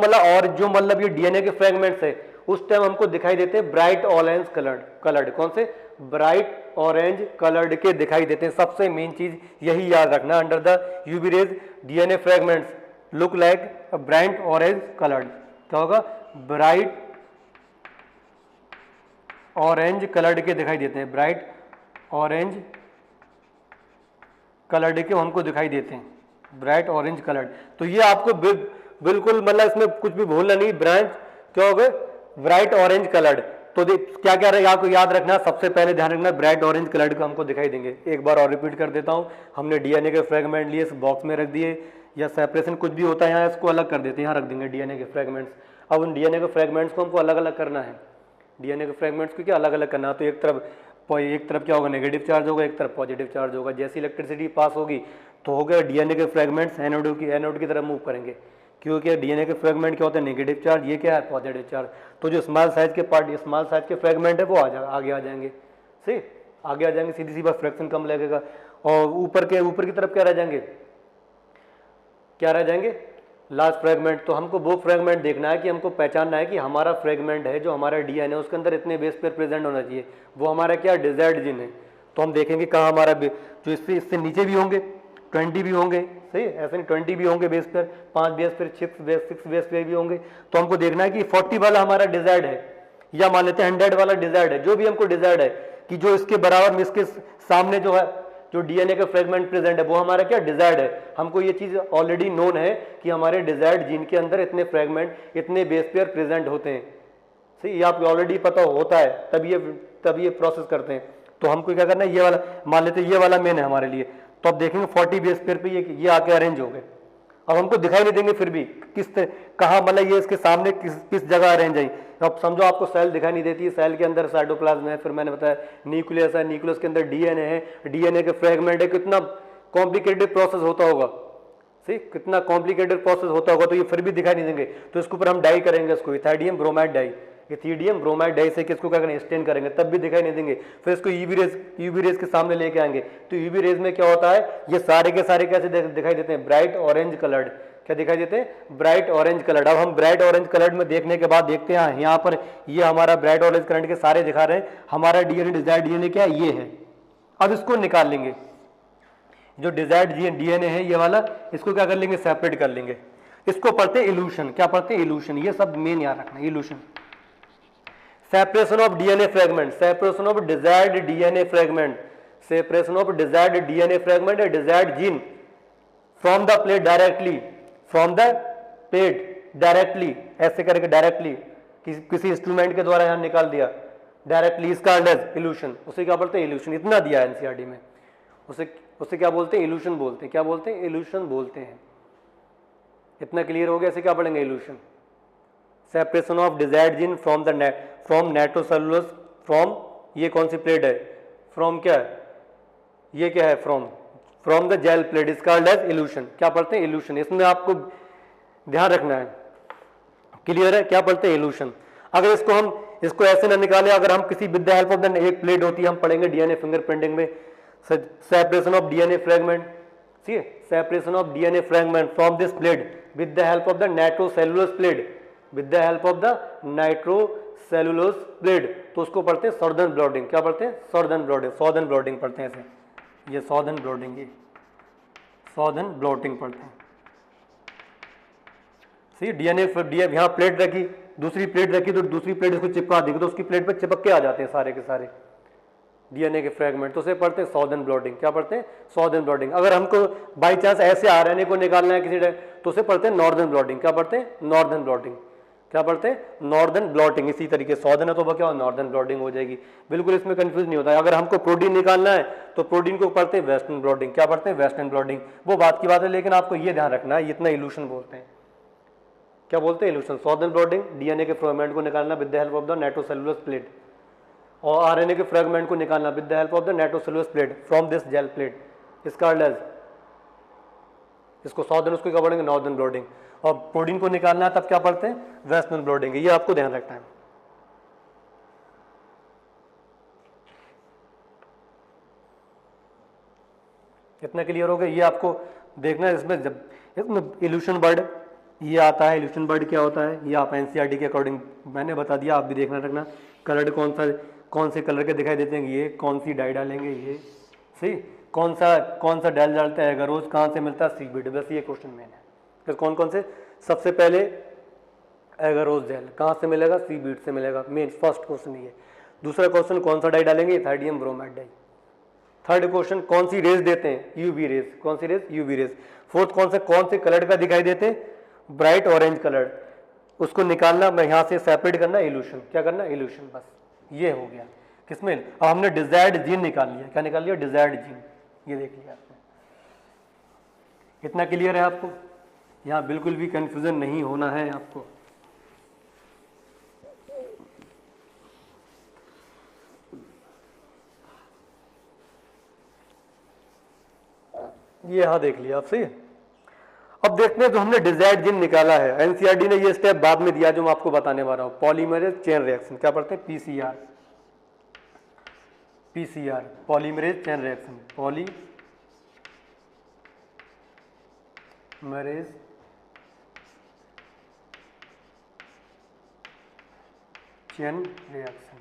मतलब ये डीएनए के फ्रेगमेंट्स है, उस टाइम हमको दिखाई देते हैं ब्राइट ऑरेंज कलर्ड। कौन से? ब्राइट ऑरेंज कलर्ड के दिखाई देते हैं। सबसे मेन चीज यही याद रखना, under the UV rays DNA fragments look like bright orange coloured. क्या होगा? ब्राइट ऑरेंज कलर्ड के दिखाई देते हैं, ब्राइट ऑरेंज कलर्ड के हमको दिखाई देते हैं, ब्राइट ऑरेंज कलर्ड। तो ये आपको बिल्कुल मतलब इसमें कुछ भी भूलना नहीं। ब्रांच क्या हो गए? Bright orange coloured. तो क्या क्या रहेगा आपको याद रखना? सबसे पहले ध्यान रखना, ब्राइट ऑरेंज कलर्ड को हमको दिखाई देंगे। एक बार और रिपीट कर देता हूँ। हमने डीएनए के फ्रेगमेंट लिए, इस बॉक्स में रख दिए, या सेपरेशन कुछ भी होता है यहाँ, इसको अलग कर देते हैं, यहाँ रख देंगे डीएनए के फ्रेगमेंट्स। अब उन डीएनए के फ्रेगमेंट्स को हमको अलग अलग करना है। डीएनए के फ्रेगमेंट्स को क्या अलग अलग करना है? तो एक तरफ क्या होगा? नेगेटिव चार्ज होगा, एक तरफ पॉजिटिव चार्ज होगा। जैसी इलेक्ट्रिसिटी पास होगी तो हो गया डीएनए के फ्रेगमेंट्स एनोड की तरफ मूव करेंगे, क्योंकि डीएनए के फ्रेगमेंट क्या होते हैं? Negative charge. ये क्या है? Positive charge. तो जो स्मॉल साइज के फ्रेगमेंट है वो आगे आ जाएंगे, सही आगे आ जाएंगे, सीधी सी बात, फ्रैक्शन कम लगेगा। और ऊपर की तरफ क्या रह जाएंगे? Large fragment. तो हमको वो फ्रेगमेंट देखना है कि हमको पहचानना है कि हमारा फ्रेगमेंट है, जो हमारा डीएनए है, उसके अंदर इतने बेस पेयर प्रेजेंट होना चाहिए। वो हमारा क्या? डिजायर्ड जीन है। तो हम देखेंगे कहाँ हमारा जो इससे नीचे भी होंगे, 20 भी होंगे, सही ऐसे नहीं, 20 भी होंगे base pair, 5 base pair, 6 base pair भी होंगे। तो हमको देखना है कि 40 वाला हमारा डिजायर्ड है, या मान लेते हैं 100 वाला डिजायर्ड है। जो भी हमको डिजायर्ड है कि जो इसके बराबर में, इसके सामने जो है, जो डीएनए का फ्रेगमेंट प्रेजेंट है, वो हमारा क्या? डिजायर्ड है। हमको ये चीज ऑलरेडी नोन है कि हमारे डिजायर्ड जीन के अंदर इतने फ्रेगमेंट, इतने बेस पेयर प्रेजेंट होते हैं, सही, ये आपको ऑलरेडी पता होता है, तब ये प्रोसेस करते हैं। तो हमको क्या करना है? ये वाला मान लेते हैं, ये वाला मेन है हमारे लिए। तो अब देखेंगे 40 बेस पेयर पे ये आके अरेंज हो गए। अब हमको दिखाई नहीं देंगे फिर भी कहाँ, मतलब ये इसके सामने किस जगह अरेंज है। अब समझो आपको सेल दिखाई नहीं देती है, सेल के अंदर साइटोप्लाज्म है, फिर मैंने बताया न्यूक्लियस है, न्यूक्लियस के अंदर डीएनए है, डीएनए के फ्रेगमेंट है, कितना कॉम्प्लिकेटेड प्रोसेस होता होगा, सही, कितना कॉम्प्लिकेटेड प्रोसेस होता होगा। तो ये फिर भी दिखाई नहीं देंगे। तो इसके ऊपर हम डाई करेंगे, इसको ethidium bromide dye, ethidium bromide dye से किसको क्या करेंगे? स्टेन करेंगे, तब भी दिखाई नहीं देंगे। फिर इसको यूवी रेज के सामने लेके आएंगे। तो यूवी रेज में क्या होता है? ये सारे के सारे कैसे दिखाई देते हैं? Bright orange coloured. क्या दिखाई देते हैं? Bright orange coloured. अब हम ब्राइट ऑरेंज कलर्ड में देखने के बाद देखते हैं, यहाँ पर ये हमारा ब्राइट ऑरेंज कलर्ड के सारे दिखा रहे हैं। हमारा डीएनए, डिजायर्ड डीएनए क्या है? ये है। अब इसको निकाल लेंगे, जो डिजायर्ड डीएनए है ये वाला, इसको क्या कर लेंगे? सेपरेट कर लेंगे। इसको पढ़ते हैं इल्यूशन। क्या पढ़ते हैं? इल्यूशन। ये सब मेन याद रखना, evolution. Separation of DNA fragment, separation of desired DNA fragment, separation of desired DNA fragment, desired gene from the plate directly, from the plate directly, ऐसे करके डायरेक्टली किसी इंस्ट्रूमेंट के द्वारा यहां निकाल दिया डायरेक्टली, इसका इल्यूशन। उसे क्या बोलते हैं? इल्यूशन। इतना दिया है एनसीईआरटी में। उसे क्या बोलते हैं? इल्यूशन बोलते हैं। क्या बोलते हैं? इल्यूशन बोलते हैं। इतना क्लियर हो गया? इसे क्या पढ़ेंगे? Evolution. Separation of desired gene from nitrocellulose, from, ये कौन सी प्लेट है? फ्रॉम क्या है? ये क्या है? From the gel plate is called as elution. क्या पढ़ते हैं? इल्यूशन। इसमें आपको ध्यान रखना है, क्लियर है? क्या पढ़ते हैं? इल्यूशन। अगर इसको ऐसे ना निकाले, अगर हम किसी with the help of the, एक प्लेट होती है, हम पढ़ेंगे डीएनए फिंगरप्रिंटिंग में, सेपरेशन ऑफ डीएनए फ्रेगमेंट, ठीक है, separation of DNA fragment from this plate with the help of the nitrocellulose plate, with the help of the nitrocellular cellulose plate, तो उसको पढ़ते हैं सॉर्दर्न ब्लॉटिंग। क्या पढ़ते हैं? सॉर्दर्न ब्लॉटिंग, सॉर्दर्न ब्लॉटिंग पढ़ते हैं ऐसे, ये सॉर्दर्न ब्लॉटिंग, ये सॉर्दर्न ब्लॉटिंग पढ़ते हैं। सही, डीएनए यहाँ प्लेट रखी, दूसरी प्लेट रखी, तो दूसरी प्लेट इसको चिपका दी तो उसकी प्लेट पे चिपक के आ जाते हैं सारे के सारे डीएनए के फ्रेगमेंट, तो उसे पढ़ते हैं सॉर्दर्न ब्लॉटिंग। क्या पढ़ते हैं? सॉर्दर्न ब्लॉटिंग। अगर हमको बाई चांस ऐसे आरएनए को निकालना है किसी तो उसे पढ़ते हैं नॉर्दर्न ब्लॉटिंग। क्या पढ़ते हैं? Northern blotting. क्या पढ़ते हैं? Northern blotting. इसी तरीके सॉर्दर्न है तो क्या नॉर्दर्न ब्लॉटिंग हो जाएगी, बिल्कुल इसमें कंफ्यूज नहीं होता है। अगर हमको प्रोटीन निकालना है तो प्रोटीन को पढ़ते हैं वेस्टर्न ब्लॉटिंग। क्या पढ़ते हैं? Western blotting. वो बात की बात है, लेकिन आपको ये ध्यान रखना है, इतना इल्यूशन बोलते हैं। क्या बोलते हैं? इल्यूशन। सॉर्दर्न ब्लॉटिंग, डीएनए के फ्रेगमेंट को निकालना with the help of the nitrocellulose plate, और आरएनए के फ्रेगमेंट को निकालना with the help of the nitrocellulose plate from this gel plate, इसका एज इसको सॉर्दर्न, उसको क्या पढ़ेंगे? Northern blotting. और प्रोटीन को निकालना है तब क्या पढ़ते हैं? Western blotting. ये आपको ध्यान रखना है। कितना क्लियर हो गया? ये आपको देखना है। इसमें जब इल्यूशन वर्ड ये आता है, इल्यूशन वर्ड क्या होता है ये आप एनसीईआरटी के अकॉर्डिंग मैंने बता दिया, आप भी देखना रखना। कलर्ड कौन से कलर के दिखाई देते हैं, ये कौन सी डाई डालेंगे, ये सही, कौन सा डाल डालता है एगारोज, कहाँ से मिलता है सीबीड, बस ये क्वेश्चन मेन है। फिर कौन से? सबसे पहले एगारोज जेल कहाँ से मिलेगा? सीबीड से मिलेगा, मेन फर्स्ट क्वेश्चन ये। दूसरा क्वेश्चन कौन सा डाई डालेंगे? इथाइडियम ब्रोमाइड डाई। थर्ड क्वेश्चन कौन सी रेज देते हैं? UV rays. कौन सी रेज? UV rays. फोर्थ कौन से कलर का दिखाई देते हैं? ब्राइट ऑरेंज कलर, उसको निकालना, मैं यहाँ से सेपरेट करना, इल्यूशन। क्या करना? इल्यूशन। बस ये हो गया किसमें? अब हमने डिजायर्ड जीन निकाल लिया। क्या निकाल लिया? Desired gene. ये देख लिया आपने। इतना क्लियर है आपको? यहाँ बिल्कुल भी कंफ्यूजन नहीं होना है आपको। ये यहाँ देख लिया आप, सही। अब देखते हैं जो हमने डिजायर्ड जीन निकाला है, एनसीईआरटी ने ये स्टेप बाद में दिया जो मैं आपको बताने वाला हूँ, पॉलीमरेज चेन रिएक्शन। क्या पढ़ते हैं? PCR. PCR, polymerase chain reaction, polymerase chain reaction.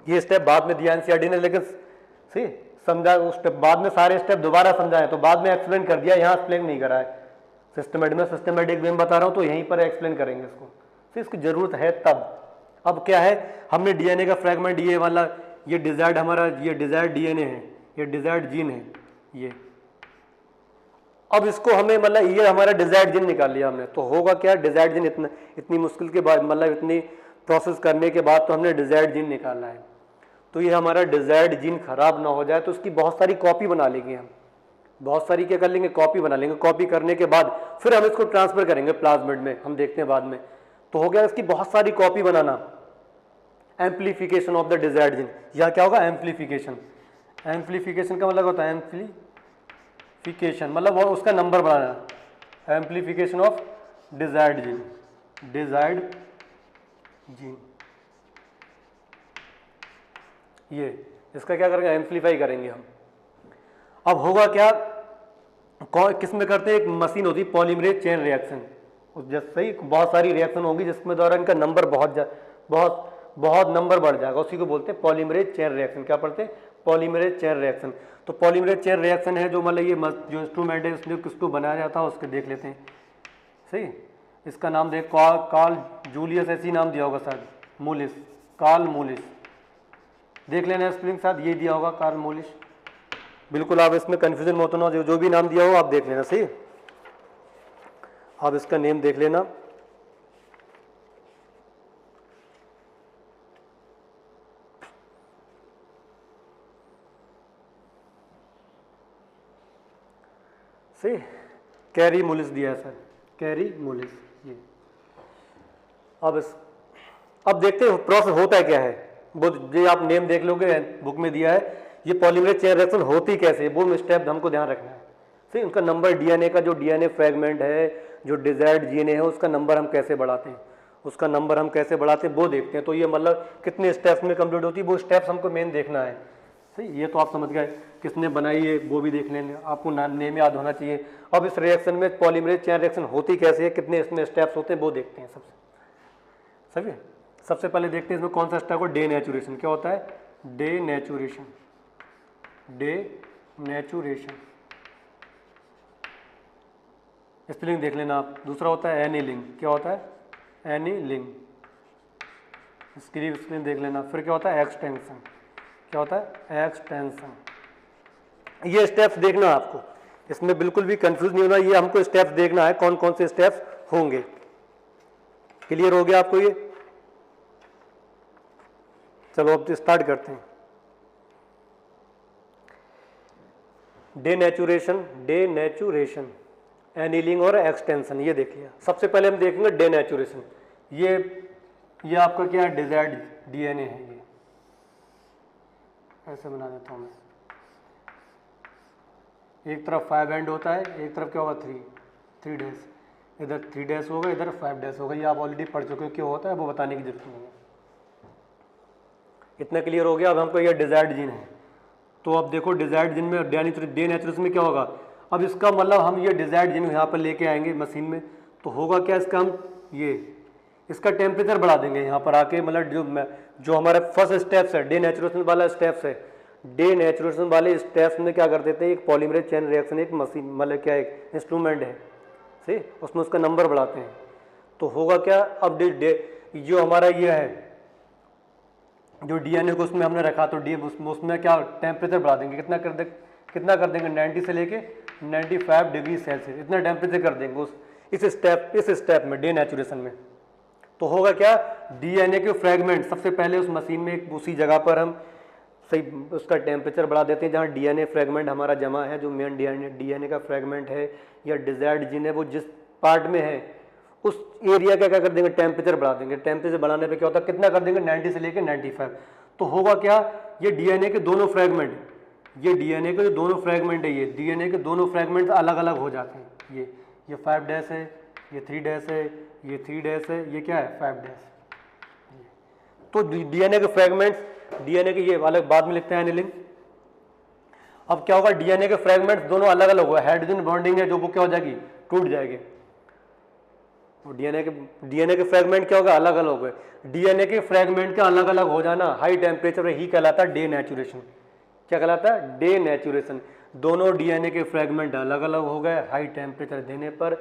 ये स्टेप बाद में दिया एनसीईआरटी ने, लेकिन सही समझा उस स्टेप बाद में, सारे स्टेप दोबारा समझाए तो बाद में एक्सप्लेन कर दिया, यहाँ एक्सप्लेन नहीं करा है। सिस्टमेटिक वे में बता रहा हूँ तो यहीं पर एक्सप्लेन करेंगे इसको, तो इसकी जरूरत है तब। अब क्या है, हमने डीएनए का फ्रेगमेंट ये वाला, ये डिजायर्ड हमारा, ये डिजायर्ड डीएनए है, ये डिजायर्ड जीन है ये। अब इसको हमें मतलब ये हमारा डिजायर्ड जीन निकाल लिया हमने, तो होगा क्या? डिजायर्ड जीन इतनी मुश्किल के बाद, मतलब इतनी प्रोसेस करने के बाद तो हमने डिजायर्ड जीन निकाला है। तो ये हमारा डिजायर्ड जीन खराब ना हो जाए तो उसकी बहुत सारी कॉपी बना लेंगे हम, बहुत सारी क्या कर लेंगे? कॉपी बना लेंगे। कॉपी करने के बाद फिर हम इसको ट्रांसफर करेंगे प्लाज्मिड में, हम देखते हैं बाद में। तो हो गया इसकी बहुत सारी copy banana, amplification of the desired gene. यह क्या होगा? एम्प्लीफिकेशन। एम्प्लीफिकेशन का मतलब होता है एम्प्लीफिकेशन, मतलब वो उसका नंबर बढ़ाना। Amplification of desired gene, desired gene, ये इसका क्या करेंगे? एम्प्लीफाई करेंगे हम। अब होगा क्या? किस में करते हैं? एक मशीन होती है पॉलीमरेज चेन रिएक्शन, जैसे ही बहुत सारी रिएक्शन होगी जिसमें द्वारा इनका नंबर बहुत नंबर बढ़ जाएगा, उसी को बोलते हैं पॉलीमरेज चेन रिएक्शन। क्या पढ़ते हैं? Polymerase chain reaction. तो पॉलीमरेज चेन रिएक्शन है जो मतलब ये जो इंस्ट्रूमेंट है उसने किसको बनाया जाता है उसके देख लेते हैं, सही। इसका नाम देख, कार्ल जूलियस ऐसी नाम दिया होगा शायद, मूलिस, कार्ल मूलिस, देख लेना स्पेलिंग साथ ये दिया होगा, कार्ल मूलिस। बिल्कुल आप इसमें कंफ्यूजन मत होना, जो भी नाम दिया हो आप देख लेना, सही। आप इसका नेम देख लेना। सही, कैरी मूलिस दिया है सर, कैरी मूलिस ये। अब देखते हैं प्रोसेस होता है क्या है, वो जो आप नेम देख लोगे बुक में दिया है। ये पॉलीमरेज चेन रिएक्शन होती कैसे, वो स्टेप हमको ध्यान रखना है, सही। उनका नंबर, डीएनए का जो डीएनए फ्रेगमेंट है, जो डिजायर्ड डीएनए है, उसका नंबर हम कैसे बढ़ाते हैं, उसका नंबर हम कैसे बढ़ाते हैं वो देखते हैं। तो ये मतलब कितने स्टेप्स में कंप्लीट होती है, वो स्टेप्स हमको मेन देखना है, सही। ये तो आप समझ गए, किसने बनाई है वो भी देख लेंगे, आपको नेम याद होना चाहिए। अब इस रिएक्शन में पॉलीमरेज चेन रिएक्शन होती कैसे है, कितने इसमें स्टेप्स होते हैं वो देखते हैं सबसे, सही है। सबसे पहले देखते हैं इसमें कौन सा स्टेप हो, डेनेचुरेशन। क्या होता है, डेनेचुरेशन, डेनेचुरेशन, स्पेलिंग देख लेना आप। दूसरा होता है एनीलिंग। क्या होता है, एनीलिंग, इसकी स्पेलिंग देख लेना। फिर क्या होता है, एक्सटेंशन। क्या होता है, एक्सटेंशन। ये स्टेप्स देखना आपको, इसमें बिल्कुल भी कंफ्यूज नहीं होना। ये हमको स्टेप्स देखना है कौन कौन से स्टेप्स होंगे। क्लियर हो गया आपको ये? चलो अब स्टार्ट करते हैं। डेनेचुरेशन, डेनेचुरेशन, एनीलिंग और एक्सटेंशन, ये देख लिया। सबसे पहले हम देखेंगे डेनेचुरेशन। ये आपका क्या है, डिजायर्ड डीएनए है। ये ऐसे बना देता हूं मैं। एक तरफ 5 एंड होता है, एक तरफ क्या होगा 3 डैश। इधर 3 डैश होगा, इधर 5 डैश होगा। ये आप ऑलरेडी पढ़ चुके हो क्यों होता है, वो बताने की जरूरत नहीं है। इतना क्लियर हो गया। अब हमको ये डिजायर्ड जीन है, तो अब देखो डिजायर्ड जीन में डेनेचुरेशन में क्या होगा। अब इसका मतलब हम ये डिजायर्ड जीन यहाँ पर लेके आएंगे मशीन में, तो होगा क्या, इसका हम इसका टेम्परेचर बढ़ा देंगे यहाँ पर आके। मतलब जो हमारा फर्स्ट स्टेप्स है, डेनेचुरेशन वाला स्टेप्स है, डेनेचुरेशन वाले स्टेप्स में क्या कर देते हैं, एक पॉलीमरेज चेन रिएक्शन, एक मशीन मतलब क्या एक इंस्ट्रूमेंट है, सही, उसमें उसका नंबर बढ़ाते हैं। तो होगा क्या, अब जो हमारा ये है, जो डीएनए को उसमें हमने रखा, तो उसमें क्या टेम्परेचर बढ़ा देंगे। कितना कर देंगे 90 से लेके 95 डिग्री सेल्सियस, इतना टेम्परेचर कर देंगे इस स्टेप में, डेनेचुरेशन में। तो होगा क्या, डीएनए के फ्रेगमेंट सबसे पहले उस मशीन में उसी जगह पर हम सही उसका टेम्परेचर बढ़ा देते हैं जहाँ डीएनए फ्रेगमेंट हमारा जमा है। जो मेन डीएनए का फ्रेगमेंट है या डिजायर्ड जीन है, वो जिस पार्ट में है उस एरिया का क्या कर देंगे, टेम्परेचर बढ़ा देंगे। टेम्परेचर बढ़ाने पे क्या होता है, कितना कर देंगे 90 से लेके 95। तो होगा क्या, ये डीएनए के दोनों फ्रेगमेंट, ये डीएनए के जो दोनों फ्रेगमेंट है, ये डीएनए के दोनों फ्रेगमेंट अलग अलग हो जाते हैं। ये 5 डैश है, ये 3 डैश है, ये 3 डैश है, ये क्या है 5 डैश। तो डीएनए के फ्रेगमेंट्स, डीएनए के ये अलग बाद में लिखते हैं एनीलिंग। अब क्या होगा, डीएनए के फ्रेगमेंट्स दोनों अलग अलग हुआ, हाइड्रोजन बॉन्डिंग है जो वो क्या हो जाएगी, टूट जाएगी। तो डीएनए के फ्रेगमेंट क्या होगा, अलग अलग हो गए। डीएनए के फ्रेगमेंट का अलग अलग हो जाना हाई टेम्परेचर पर ही कहलाता है डेनेचुरेशन। क्या कहलाता है, डेनेचुरेशन। दोनों डीएनए के फ्रेगमेंट अलग अलग हो गए हाई टेम्परेचर देने पर,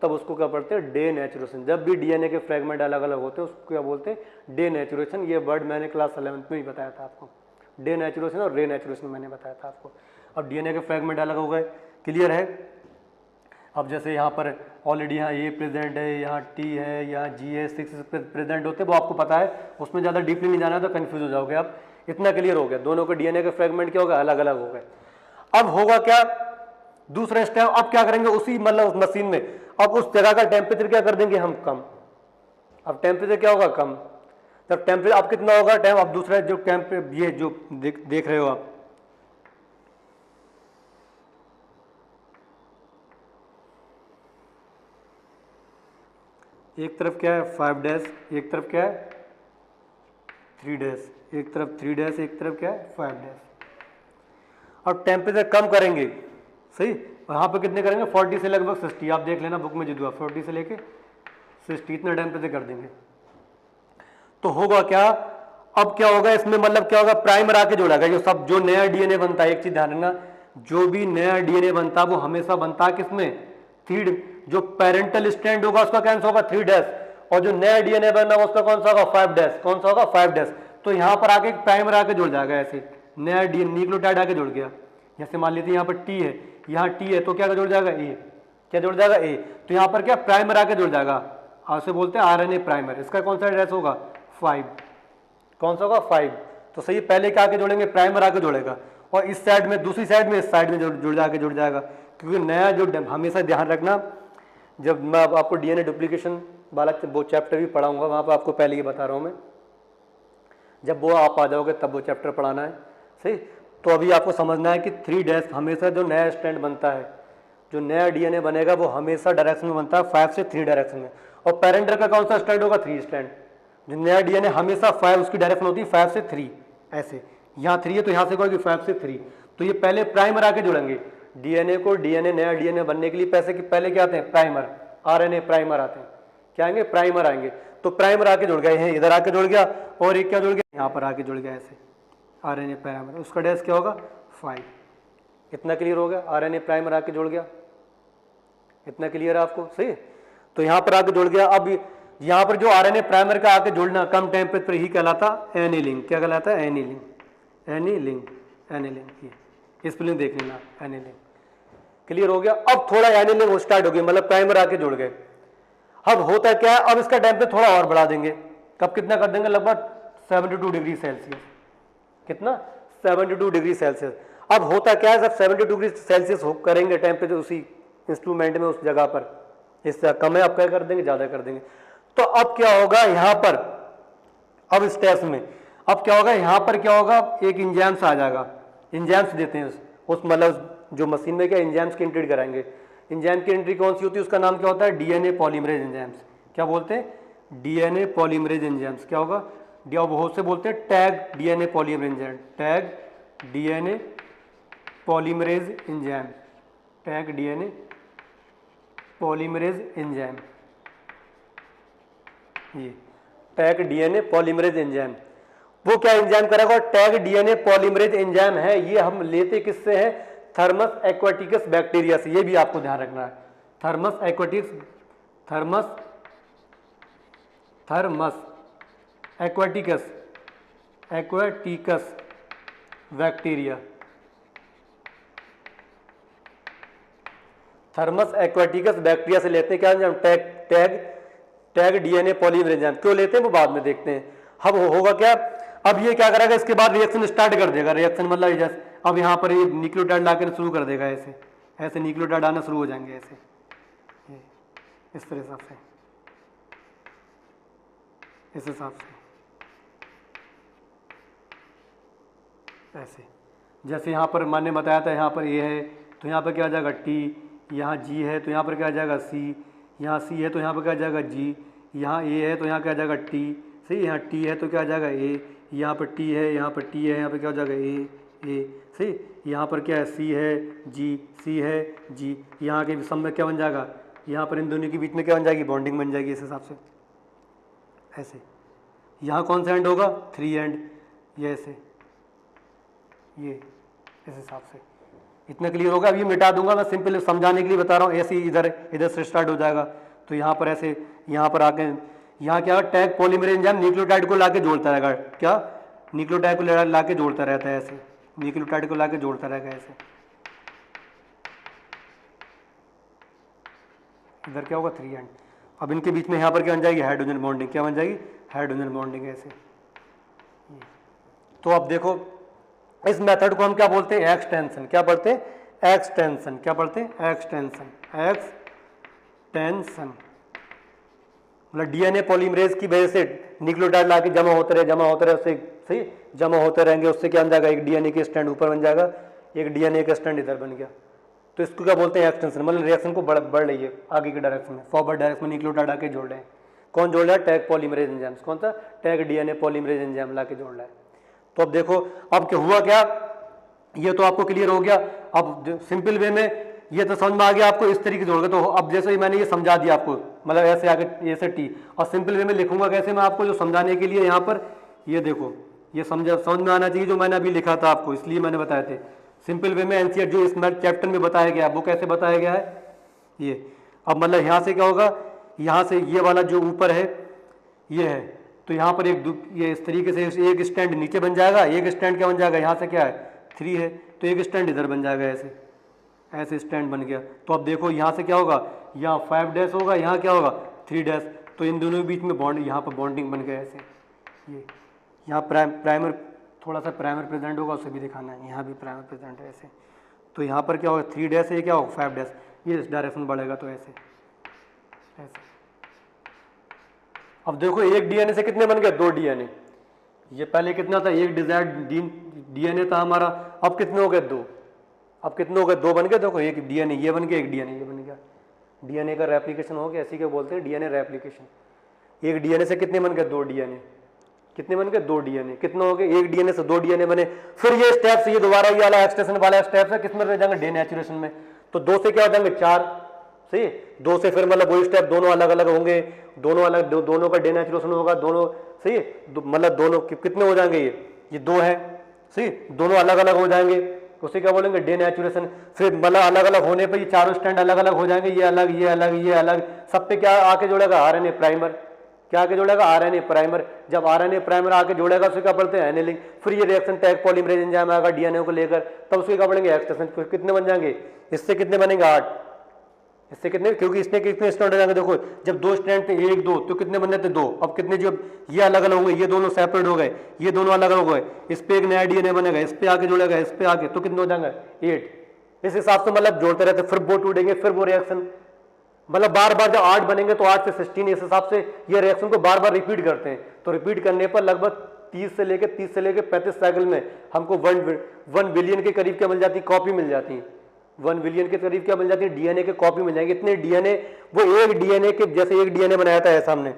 तब उसको क्या पढ़ते हैं, डेनेचुरेशन। जब भी डीएनए के फ्रेगमेंट अलग अलग होते हैं उसको क्या बोलते हैं, डेनेचुरेशन। ये वर्ड मैंने क्लास 11th में ही बताया था आपको, डेनेचुरेशन और रेनेचुरेशन मैंने बताया था आपको। अब डीएनए के फ्रेगमेंट अलग हो गए, क्लियर है। अब जैसे यहाँ पर ऑलरेडी यहाँ ए प्रेजेंट है, यहाँ टी है, यहाँ जी है, 6 प्रेजेंट होते हैं, वो आपको पता है, उसमें ज़्यादा डीपली नहीं जाना है तो कन्फ्यूज हो जाओगे आप। इतना क्लियर हो गया, दोनों के डीएनए के फ्रेगमेंट क्या होगा, अलग अलग हो गए। अब होगा क्या, दूसरा स्टेप, अब क्या करेंगे उसी मतलब उस मशीन में, अब उस जगह का टेम्परेचर क्या कर देंगे हम, कम। अब टेम्परेचर क्या होगा, कम। जब टेम्परेचर अब कितना होगा टाइम, अब दूसरा जो ये जो देख रहे हो आप, एक तरफ क्या है 5 डैश, एक तरफ क्या है 3 डैश, एक तरफ 3 डैश, एक तरफ क्या है 5 डैश। अब टेम्परेचर कम करेंगे, सही, और यहाँ पे कितने करेंगे 40 से लगभग 60, आप देख लेना बुक में जो दिया 40 से लेके 60 इतना टेम्परेचर कर देंगे। तो होगा क्या, अब क्या होगा इसमें, मतलब क्या होगा, प्राइमर आके जोड़ेगा। जो नया डीएनए बनता है, एक चीज ध्यान रखना, जो भी नया डीएनए बनता है वो हमेशा बनता है किसमें, 3, जो पेरेंटल स्ट्रैंड होगा उसका कौन सा होगा 3 डैश, और जो नया डीएनए बनना है उसका कौन सा होगा 5 डैश। कौन सा होगा 5 डैश। तो यहाँ पर आके प्राइमर आके जुड़ जाएगा, ऐसे नया न्यूक्लियोटाइड आके जुड़ गया। जैसे मान लीजिए यहाँ पर टी है, यहाँ टी है, तो क्या जुड़ जाएगा ए, क्या जुड़ जाएगा ए। तो यहाँ पर क्या प्राइमर आके जुड़ जाएगा, ऐसे बोलते हैं आरएनए प्राइमर। इसका कौन सा एड्रेस होगा 5, कौन सा होगा 5। तो सही, पहले क्या आके जोड़ेंगे, प्राइमर आके जोड़ेगा, और इस साइड में, दूसरी साइड में, इस साइड में जुड़ जाएगा। क्योंकि नया जो, हमेशा ध्यान रखना, जब मैं आपको डीएनए डुप्लीकेशन वाला वो चैप्टर भी पढ़ाऊंगा, वहाँ पर आपको पहले ही बता रहा हूँ मैं, जब वो आप आ जाओगे तब वो चैप्टर पढ़ाना है, सही। तो अभी आपको समझना है कि 3 डैश हमेशा जो नया स्ट्रैंड बनता है, जो नया डीएनए बनेगा वो हमेशा डायरेक्शन में बनता है 5 से 3 डायरेक्शन में। और पेरेंटर का कौन सा स्ट्रैंड होगा 3 स्ट्रैंड। जो नया डीएनए हमेशा 5, उसकी डायरेक्शन होती है 5 से 3, ऐसे यहाँ 3 है तो यहाँ से होगी 5 से 3। तो ये पहले प्राइमर आके जुड़ेंगे डीएनए को, डीएनए नया डीएनए बनने के लिए पहले क्या आते हैं प्राइमर, आरएनए प्राइमर आते हैं, क्या आएंगे प्राइमर आएंगे। तो प्राइमर आके जुड़ गया, है इधर आके जुड़ गया, और एक क्या जुड़ गया, यहाँ पर आके जुड़ गया ऐसे आरएनए प्राइमर, उसका डैश क्या होगा 5। इतना क्लियर हो गया, आरएनए प्राइमर आके जुड़ गया, इतना क्लियर है आपको, सही। तो यहाँ पर आके जुड़ गया। अब यहाँ पर जो आरएनए प्राइमर का आके जुड़ना कम टेम्परेचर पर ही कहलाता एनीलिंग। क्या कहलाता है, एनीलिंग, एनीलिंग, एनीलिंग। ये स्पेलिंग देख लेना, एनीलिंग। क्लियर हो गया। अब थोड़ा एनीलिंग स्टार्ट हो गई, मतलब प्राइमर आके जुड़ गए। अब होता क्या है, अब इसका टेम्परेचर थोड़ा और बढ़ा देंगे। कब कितना कर देंगे, लगभग 72 डिग्री सेल्सियस। कितना, 72 डिग्री सेल्सियस। अब होता क्या है, जब 72 डिग्री सेल्सियस करेंगे टेम्परेचर उसी इंस्ट्रूमेंट में, उस जगह पर, इससे कम है अब क्या कर देंगे, ज्यादा कर देंगे। तो अब क्या होगा यहाँ पर, अब इस टेस्ट में अब क्या होगा, यहाँ पर क्या होगा, एक इंजाइम्स आ जाएगा। इंजाइम्स देते हैं उस मतलब जो मशीन में क्या इंजाइम्स की एंट्री कराएंगे। इंजाइम की एंट्री कौन सी होती है, उसका नाम क्या होता है, डीएनए पॉलीमरेज एंजाइम्स। क्या बोलते हैं, डीएनए पॉलीमरेज एंजाइम्स। क्या होगा, बहुत से बोलते हैं tag DNA polymerase enzyme, tag DNA polymerase enzyme, tag DNA polymerase enzyme. ये टैग डीएनए पॉलीमरेज एंजाइम, वो क्या एंजाइम करेगा, टैग डीएनए पॉलीमरेज एंजाइम है। ये हम लेते किससे हैं, थर्मस एक्वाटिकस बैक्टीरिया से। ये भी आपको ध्यान रखना है, thermos aquatics, thermos aquaticus, aquaticus bacteria, thermos aquaticus bacteria से लेते हैं क्या enzyme, tag DNA polymerase enzyme. क्यों लेते हैं वो बाद में देखते हैं। अब होगा क्या, अब ये क्या करेगा, इसके बाद रिएक्शन स्टार्ट कर देगा। रिएक्शन मतलब जैसे अब यहाँ पर ये न्यूक्लियोटाइड लाकर शुरू कर देगा, ऐसे ऐसे न्यूक्लियोटाइड आना शुरू हो जाएंगे, ऐसे इस तरह से, इस हिसाब से, ऐसे। जैसे यहाँ पर मैंने बताया था, यहाँ पर ये है तो यहाँ पर क्या आ जाएगा टी, यहाँ जी है तो यहाँ पर क्या आ जाएगा सी, यहाँ सी है तो यहाँ पर क्या आ जाएगा जी, यहाँ ए है तो यहाँ क्या आ जाएगा टी, सही। यहाँ टी है तो क्या आ जाएगा ए, यहाँ पर टी है, यहाँ पर टी है, यहाँ पर क्या हो जाएगा ए, सही। यहाँ पर क्या है सी है जी, सी है जी, यहाँ के सब में क्या बन जाएगा, यहाँ पर इन दोनों के बीच में क्या बन जाएगी, बॉन्डिंग बन जाएगी इस हिसाब से, ऐसे। यहाँ कौन सा एंड होगा, 3 एंड, ये ऐसे, ये इस हिसाब से। इतना क्लियर होगा। अब ये मिटा दूंगा मैं, सिंपल समझाने के लिए बता रहा हूँ। ऐसे ही इधर से स्टार्ट हो जाएगा, तो यहाँ पर ऐसे, यहाँ पर आके यहाँ क्या टैग पॉलीमरेज एंजाइम न्यूक्लियोटाइड को लाके जोड़ता रहेगा। क्या, न्यूक्लियोटाइड को लाके जोड़ता रहता है, ऐसे न्यूक्लियोटाइड को लाके जोड़ता रहेगा, ऐसे। इधर क्या होगा 3 एंड। अब इनके बीच में यहाँ पर क्या बन जाएगी, हाइड्रोजन बॉन्डिंग। क्या बन जाएगी, हाइड्रोजन बॉन्डिंग, ऐसे। तो अब देखो इस मेथड को हम क्या बोलते हैं, एक्सटेंशन। क्या पढ़ते हैं, एक्सटेंशन। क्या पढ़ते हैं, एक्सटेंशन, एक्सटेंशन। मतलब डीएनए पॉलीमरेज की वजह से न्यूक्लियोटाइड लाके जमा होते रहे, उससे सही जमा होते रहेंगे, उससे क्या बन जाएगा, एक डीएनए के स्टैंड ऊपर बन जाएगा, एक डीएनए का स्टैंड इधर बन गया। तो इसको क्या बोलते हैं, एक्सटेंशन। मतलब रिएक्शन को बढ़ रही है आगे के डायरेक्शन में, फॉरवर्ड डायरेक्शन में न्यूक्लियोटाइड आके जोड़ रहे हैं। कौन जोड़ रहा है, टैग पॉलीमरेज एंजाइम। कौन सा, टैग डीएनए पॉलीमरेज एंजाइम लाके जोड़ रहा है। तो अब देखो अब क्या हुआ, क्या ये तो आपको क्लियर हो गया। अब सिंपल वे में ये तो समझ में आ गया आपको, इस तरीके से जोड़ गया। तो अब जैसे ही मैंने ये समझा दिया आपको, मतलब ऐसे आगे ऐसे टी, और सिंपल वे में लिखूंगा कैसे मैं आपको, जो समझाने के लिए यहाँ पर ये देखो, ये समझ में आना चाहिए जो मैंने अभी लिखा था आपको, इसलिए मैंने बताया थे। सिंपल वे में एनसीईआरटी जो इस चैप्टर में बताया गया है वो कैसे बताया गया है, ये। अब मतलब यहाँ से क्या होगा, यहाँ से ये वाला जो ऊपर है ये है, तो यहाँ पर ये इस तरीके से एक स्टैंड नीचे बन जाएगा, एक स्टैंड क्या बन जाएगा, यहाँ से क्या है 3 है तो एक स्टैंड इधर बन जाएगा, ऐसे स्टैंड बन गया। तो अब देखो यहाँ से क्या होगा, यहाँ 5 डैश होगा, यहाँ क्या होगा 3 डैश, तो इन दोनों के बीच में बॉन्ड, यहाँ पर बॉन्डिंग बन गया ऐसे। ये यहाँ प्राइमर थोड़ा सा प्राइमर प्रेजेंट होगा, उसे भी दिखाना है, यहाँ भी प्राइमर प्रेजेंट है ऐसे। तो यहाँ पर क्या होगा 3 डैश है, क्या होगा 5 डैश, ये इस डायरेक्शन बढ़ेगा, तो ऐसे। अब देखो एक डीएनए से कितने बन गए, 2 डीएनए। ये पहले कितना था, एक डिजायर्ड डीएनए था हमारा, अब कितने हो गए 2। अब कितने हो गए, 2 बन गए। देखो एक डीएनए ये बन गया, एक डीएनए ये बन गया। डीएनए का रेप्लिकेशन हो गया, ऐसी क्या बोलते हैं, डीएनए रेप्लिकेशन। एक डीएनए से कितने बन गए, 2 डीएनए। कितने बन गए, 2 डीएनए। कितने हो गए, एक डीएनए से 2 डीएनए बने। फिर ये स्टेप्स, ये दोबारा ये वाला एक्सटेंशन वाला स्टेप्स है, किसमें रह जाएंगे, डीनेचुरेशन में। तो 2 से क्या हो जाएंगे 4, सही। 2 से फिर मतलब वही स्टेप, दोनों अलग अलग होंगे, दोनों अलग, दोनों का डेनेचुरेशन होगा, दोनों सही, मतलब दोनों कितने हो जाएंगे, ये 2 है सही, दोनों अलग अलग हो जाएंगे, उसे क्या बोलेंगे, डेनेचुरेशन। फिर मतलब अलग अलग होने पे ये चारों स्टैंड अलग अलग हो जाएंगे, ये अलग, ये अलग, ये अलग, सब पे क्या आके जोड़ेगा, आरएनए प्राइमर। क्या आके जोड़ेगा, आरएनए प्राइमर। जब आरएनए प्राइमर आके जोड़ेगा उसे क्या बोलते हैं, एनेलिंग। फिर ये रिएक्शन टैग पॉलीमरेज एंजाइम आएगा डीएनए को लेकर, तब उसके क्या बोलेंगे, एक्सटेंशन। कितने बन जाएंगे, इससे कितने बनेंगे, 8, इससे कितने, क्योंकि इसने कितने स्टैंड हो जाएंगे, देखो जब 2 स्टैंड थे 1 2 तो कितने बने थे, 2। अब कितने, जब ये अलग अलग हो गए, ये दोनों सेपरेट हो गए, ये दोनों अलग अलग हो गए, इस पे एक नया डीएनए बनेगा, इस पे आके जुड़ेगा, इस पे आके, तो कितने हो जाएंगे, 8। इस हिसाब से मतलब जोड़ते रहते, फिर वो टूटेंगे, फिर वो रिएक्शन, मतलब बार बार जब 8 बनेंगे तो 8 से 16, इस हिसाब से ये रिएक्शन को बार बार रिपीट करते हैं। तो रिपीट करने पर लगभग 30 से लेकर 35 साइकिल में हमको 1 बिलियन के करीब क्या मिल जाती, कॉपी मिल जाती है। 1 बिलियन के करीब क्या मिल जाती है, डीएनए के कॉपी मिल जाएंगे। इतने डीएनए, वो एक डीएनए के जैसे एक डीएनए बनाया था ऐसा हमने,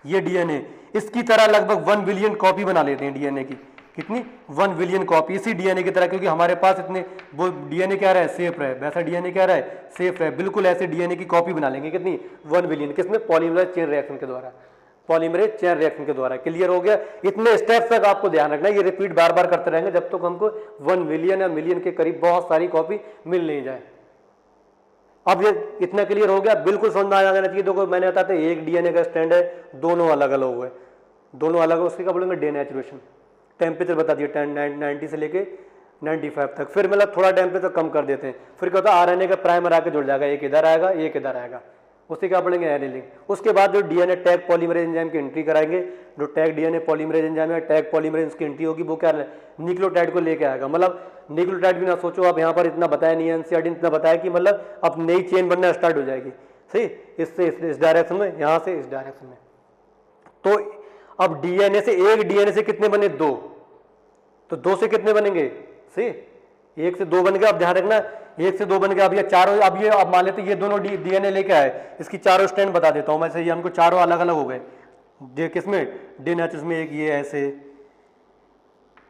ये डीएनए इसकी तरह लगभग 1 बिलियन कॉपी बना लेते हैं डीएनए की। कितनी, 1 बिलियन कॉपी इसी डीएनए की तरह, क्योंकि हमारे पास इतने, वो डीएनए क्या रहा है, सेफ रहे, वैसा डीएनए क्या रहा है, सेफ रहे, बिल्कुल ऐसे डीएनए की कॉपी बना लेंगे। कितनी, 1 बिलियन, किसमें, पॉलीमरेज चेन रिएक्शन के द्वारा, पॉलीमरेज चेन रिएक्शन के द्वारा। क्लियर हो गया। इतने स्टेप्स तक आपको ध्यान रखना है, ये रिपीट बार बार करते रहेंगे जब तक हमको 1 बिलियन या मिलियन के करीब बहुत सारी कॉपी मिल नहीं जाए। अब ये इतना क्लियर हो गया, बिल्कुल समझ में आ जाना चाहिए। देखो मैंने बताया था, एक डीएनए का स्टैंड है, दोनों अलग अलग हुए, दोनों अलग, उसके क्या बोलेंगे, डेनेचुरेशन। टेम्परेचर बता दिए 90 से लेके 95 तक। फिर मतलब थोड़ा टेम्परेचर कम कर देते हैं, फिर क्या होता है, आरएनए का प्राइमर आके जुड़ जाएगा, एक इधर आएगा, एक इधर आएगा, उससे क्या पढ़ेंगे, एनेलिंग। उसके बाद जो डीएनए टैग पॉलीमरेज एंजाइम की एंट्री कराएंगे, जो टैग डीएनए पॉलीमरेज एंजाइम है, टैग पॉलीमरेज की एंट्री होगी, वो क्या न्यूक्लियोटाइड को लेके आएगा। मतलब न्यूक्लियोटाइड भी ना सोचो आप, यहाँ पर इतना बताया नहीं है, एनसीईआरटी इतना बताया कि मतलब अब नई चेन बनना स्टार्ट हो जाएगी, सही, इससे इस डायरेक्शन में, यहाँ से इस डायरेक्शन में। तो अब डीएनए से, एक डीएनए से कितने बने, 2, तो 2 से कितने बनेंगे, सही, 1 से 2 बन गया। अब ध्यान रखना, 1 से 2 बन गया। अब ये चारों, अब ये अब मान लेते ये दोनों डीएनए लेके आए, इसकी चारों स्टैंड बता देता हूं मैं, सही, हमको चारों अलग अलग हो गए, किसमें, डीएनएच में, एक ये ऐसे,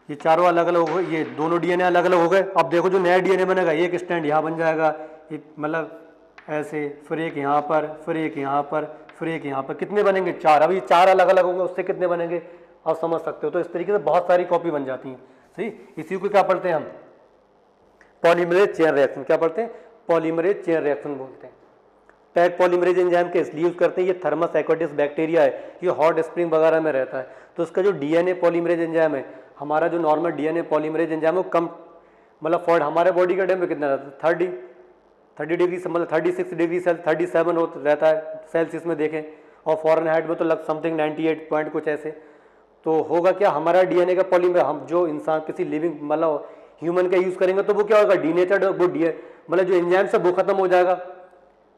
ये चारों अलग अलग हो गए, ये दोनों डीएनए अलग अलग हो गए। अब देखो जो नया डीएनए बनेगा, एक स्टैंड यहाँ बन जाएगा, एक मतलब ऐसे, फिर एक यहाँ पर, फिर एक यहाँ पर, फिर एक यहाँ पर, कितने बनेंगे, 4। अब ये 4 अलग अलग होंगे, उससे कितने बनेंगे आप समझ सकते हो। तो इस तरीके से बहुत सारी कॉपी बन जाती हैं, सही। इसी को क्या पढ़ते हैं हम, पॉलीमरेज चेन रिएक्शन। क्या पढ़ते हैं, पॉलीमरेज चेन रिएक्शन बोलते हैं। टैग पॉलीमरेज एंजाइम के इसलिए यूज करते हैं, ये थर्मस एक्वाटिस बैक्टीरिया है, ये हॉट स्प्रिंग वगैरह में रहता है। तो इसका जो डीएनए पॉलीमरेज एंजाइम है, हमारा जो नॉर्मल डीएनए पॉलीमरेज एंजाइम है वो कम, मतलब फॉर्ड हमारे बॉडी का टेम्परेचर कितना रहता है, 30 डिग्री से, मतलब 36 डिग्री सेल्सियस, 37 रहता है सेल्सियस में देखें, और फॉरेन हाइट में तो लग समथिंग 98 पॉइंट कुछ ऐसे। तो होगा क्या, हमारा डीएनए का पॉलीमरेज, हम जो इंसान किसी लिविंग मतलब ह्यूमन का यूज करेंगे तो वो क्या होगा, डीनेचर्ड, वो मतलब जो एंजाइम से वो खत्म हो जाएगा।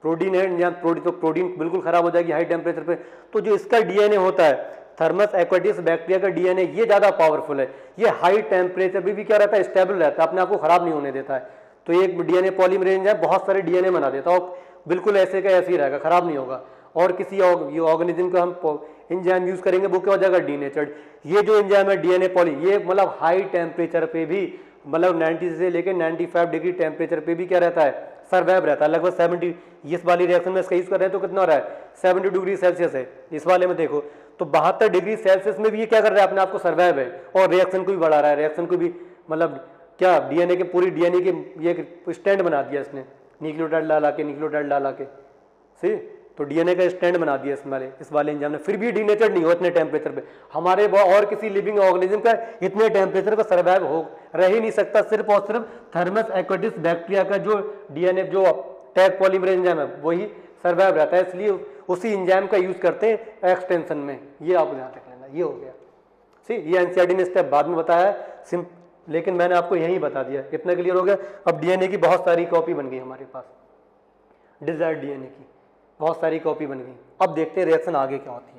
प्रोटीन है एंजाइम, तो प्रोटीन बिल्कुल खराब हो जाएगी हाई टेम्परेचर पे। तो जो इसका डीएनए होता है, थर्मस एक्वाटिस बैक्टीरिया का डीएनए, ये ज्यादा पावरफुल है, ये हाई टेम्परेचर पे भी क्या रहता है, स्टेबल रहता है, अपने आप को खराब नहीं होने देता है। तो एक डीएनए पॉलीमरेज एंजाइम बहुत सारे डीएनए बना देता है, और बिल्कुल ऐसे का ऐसे ही रहेगा, खराब नहीं होगा। और किसी ऑर्गेनिज्म का हम एंजाइम यूज करेंगे, वो क्या हो जाएगा, डीनेचर्ड। ये जो एंजाइम है डीएनए पॉली, ये मतलब हाई टेम्परेचर पे भी, मतलब 90 से लेकर 95 डिग्री टेम्परेचर पे भी क्या रहता है, सर्वाइव रहता है। लगभग 70, इस वाली रिएक्शन में इसका यूज कर रहे हैं तो कितना हो रहा है, 70 डिग्री सेल्सियस है। इस वाले में देखो तो 72 डिग्री सेल्सियस में भी ये क्या कर रहा है, अपने आप को सर्वाइव है, और रिएक्शन को भी बढ़ा रहा है, रिएक्शन को भी, मतलब क्या डीएनए के, पूरी डीएनए के ये स्टैंड बना दिया इसने, न्यूक्लियोटाइड डाला के, सही। तो डीएनए का स्टैंड बना दिया इस वाले एंजाइम ने, फिर भी डीनेचर्ड नहीं हो इतने टेम्परेचर पे। हमारे और किसी लिविंग ऑर्गेनिज्म का इतने टेम्परेचर पर सर्वाइव हो रह ही नहीं सकता, सिर्फ और सिर्फ थर्मस एक्वाटिस बैक्टीरिया का जो डीएनए, जो टैग पॉलीमरेज एंजाइम है, वही सर्वाइव रहता है। इसलिए उसी एंजाइम का यूज करते हैं एक्सटेंशन में। ये आप ध्यान रख लेना, ये हो गया, सही। ये एनसीईआरटी ने स्टेप बाद में बताया, लेकिन मैंने आपको यही बता दिया, इतना क्लियर हो गया। अब डीएनए की बहुत सारी कॉपी बन गई हमारे पास, डिजायर्ड डीएनए की बहुत सारी कॉपी बन गई। अब देखते हैं रिएक्शन आगे क्या होती है।